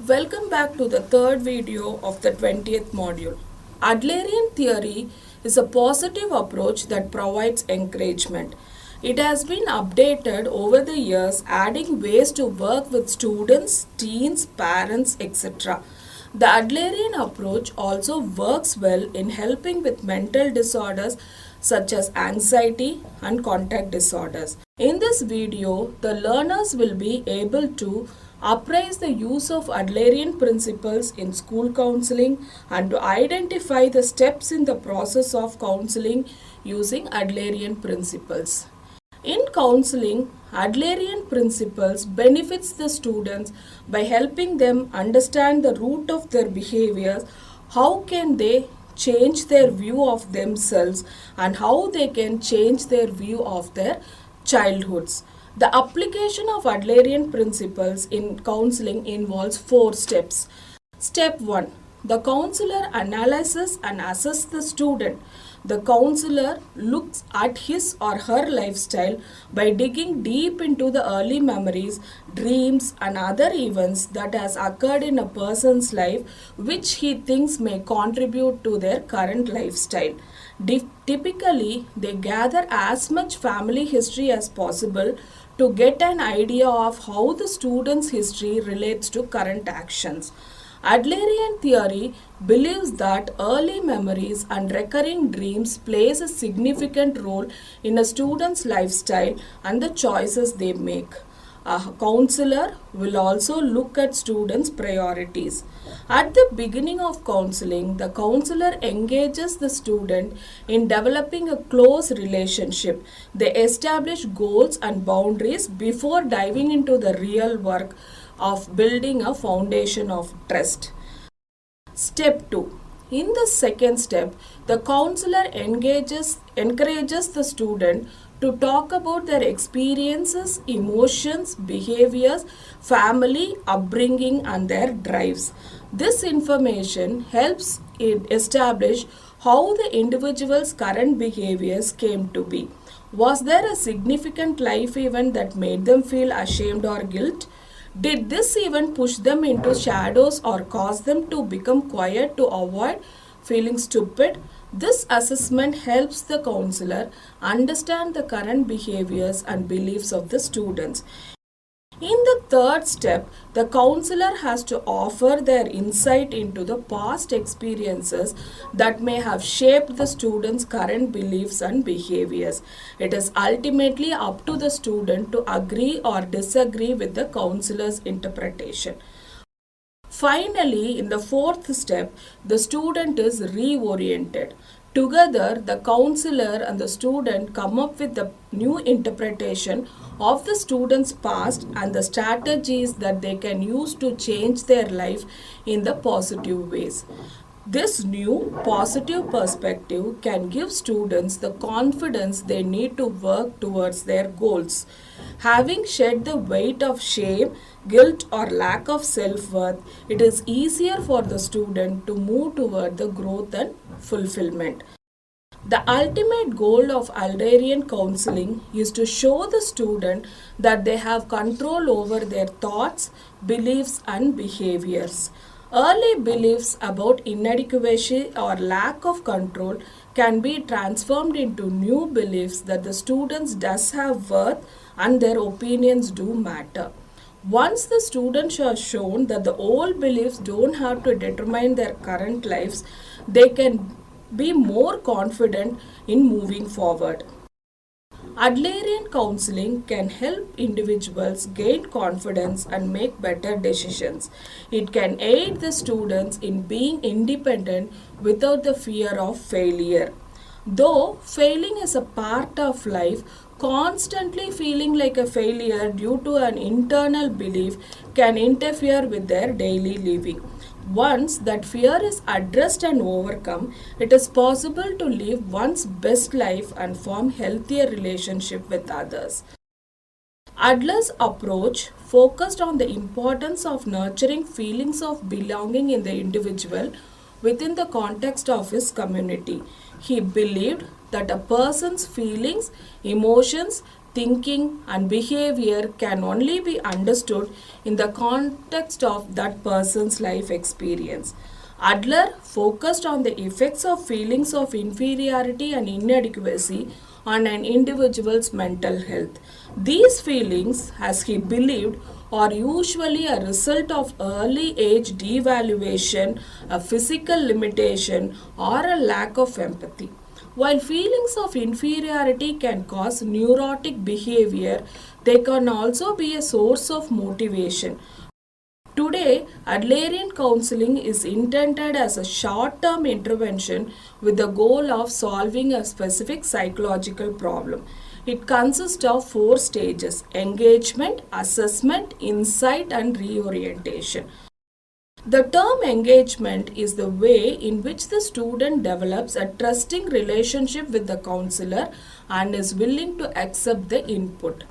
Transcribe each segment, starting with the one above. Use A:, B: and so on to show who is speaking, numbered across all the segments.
A: Welcome back to the third video of the 20th module. Adlerian theory is a positive approach that provides encouragement. It has been updated over the years, adding ways to work with students, teens, parents, etc. The Adlerian approach also works well in helping with mental disorders such as anxiety and contact disorders. In this video, the learners will be able to appraise the use of Adlerian principles in school counseling and to identify the steps in the process of counseling using Adlerian principles. In counseling, Adlerian principles benefits the students by helping them understand the root of their behaviors, how can they change their view of themselves and how they can change their view of their childhoods. The application of Adlerian principles in counseling involves 4 steps. Step 1. The counselor analyzes and assesses the student. The counselor looks at his or her lifestyle by digging deep into the early memories, dreams and other events that has occurred in a person's life which he thinks may contribute to their current lifestyle. Typically, they gather as much family history as possible to get an idea of how the student's history relates to current actions. Adlerian theory believes that early memories and recurring dreams plays a significant role in a student's lifestyle and the choices they make. A counselor will also look at students' priorities. At the beginning of counseling, the counselor engages the student in developing a close relationship. They establish goals and boundaries before diving into the real work of building a foundation of trust. Step 2. In the second step, the counselor encourages the student to talk about their experiences, emotions, behaviors, family, upbringing and their drives. This information helps establish how the individual's current behaviors came to be. Was there a significant life event that made them feel ashamed or guilt? Did this event push them into shadows or cause them to become quiet to avoid feeling stupid? This assessment helps the counselor understand the current behaviors and beliefs of the students. In the third step, the counselor has to offer their insight into the past experiences that may have shaped the student's current beliefs and behaviors. It is ultimately up to the student to agree or disagree with the counselor's interpretation. Finally, in the fourth step, the student is reoriented. Together, the counselor and the student come up with the new interpretation of the student's past and the strategies that they can use to change their life in the positive ways. This new positive perspective can give students the confidence they need to work towards their goals. Having shed the weight of shame, guilt, or lack of self worth, it is easier for the student to move toward the growth and fulfillment. The ultimate goal of Adlerian counseling is to show the student that they have control over their thoughts, beliefs, and behaviors. Early beliefs about inadequacy or lack of control can be transformed into new beliefs that the students does have worth and their opinions do matter. Once the students are shown that the old beliefs don't have to determine their current lives, they can be more confident in moving forward. Adlerian counseling can help individuals gain confidence and make better decisions. It can aid the students in being independent without the fear of failure. Though failing is a part of life, constantly feeling like a failure due to an internal belief can interfere with their daily living. Once that fear is addressed and overcome, it is possible to live one's best life and form healthier relationship with others. Adler's approach focused on the importance of nurturing feelings of belonging in the individual within the context of his community. He believed that a person's feelings, emotions, thinking, and behavior can only be understood in the context of that person's life experience. Adler focused on the effects of feelings of inferiority and inadequacy on an individual's mental health. These feelings, as he believed, are usually a result of early age devaluation, a physical limitation, or a lack of empathy. While feelings of inferiority can cause neurotic behavior, they can also be a source of motivation. Today, Adlerian counseling is intended as a short term intervention with the goal of solving a specific psychological problem. It consists of four stages: engagement, assessment, insight, and reorientation. The term engagement is the way in which the student develops a trusting relationship with the counselor and is willing to accept the input.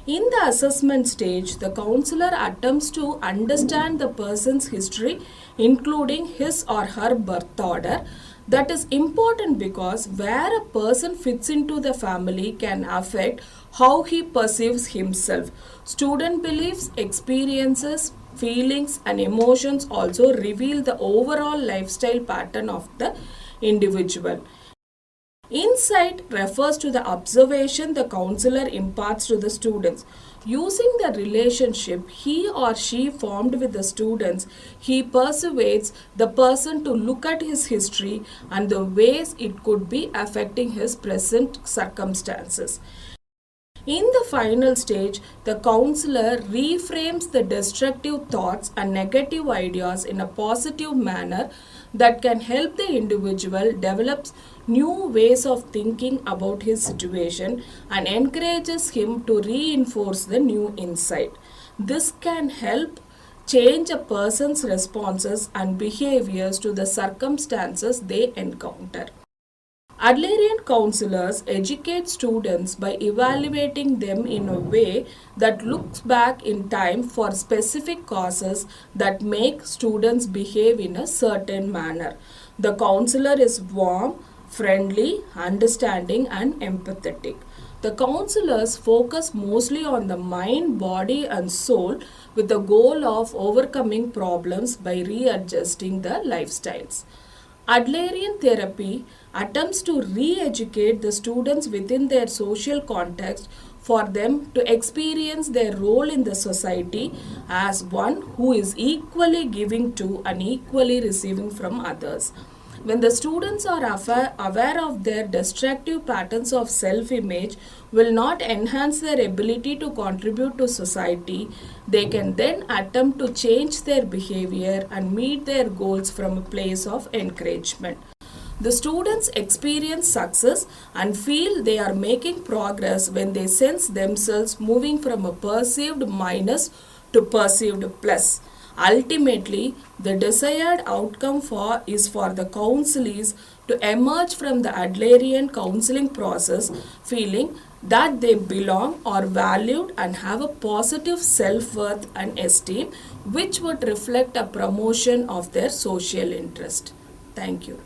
A: In the assessment stage, the counselor attempts to understand the person's history, including his or her birth order. That is important because where a person fits into the family can affect how he perceives himself. Student beliefs, experiences, feelings, and emotions also reveal the overall lifestyle pattern of the individual. Insight refers to the observation the counselor imparts to the students. Using the relationship he or she formed with the students, he persuades the person to look at his history and the ways it could be affecting his present circumstances. In the final stage, the counselor reframes the destructive thoughts and negative ideas in a positive manner that can help the individual develop new ways of thinking about his situation and encourages him to reinforce the new insight. This can help change a person's responses and behaviors to the circumstances they encounter. Adlerian counselors educate students by evaluating them in a way that looks back in time for specific causes that make students behave in a certain manner. The counselor is warm, friendly, understanding, and empathetic. The counselors focus mostly on the mind, body, and soul with the goal of overcoming problems by readjusting the lifestyles. Adlerian therapy attempts to re-educate the students within their social context for them to experience their role in the society as one who is equally giving to and equally receiving from others. When the students are aware of their destructive patterns of self-image will not enhance their ability to contribute to society, they can then attempt to change their behavior and meet their goals from a place of encouragement. The students experience success and feel they are making progress when they sense themselves moving from a perceived minus to perceived plus. Ultimately, the desired outcome is for the counselees to emerge from the Adlerian counseling process feeling that they belong, are valued, and have a positive self-worth and esteem, which would reflect a promotion of their social interest. Thank you.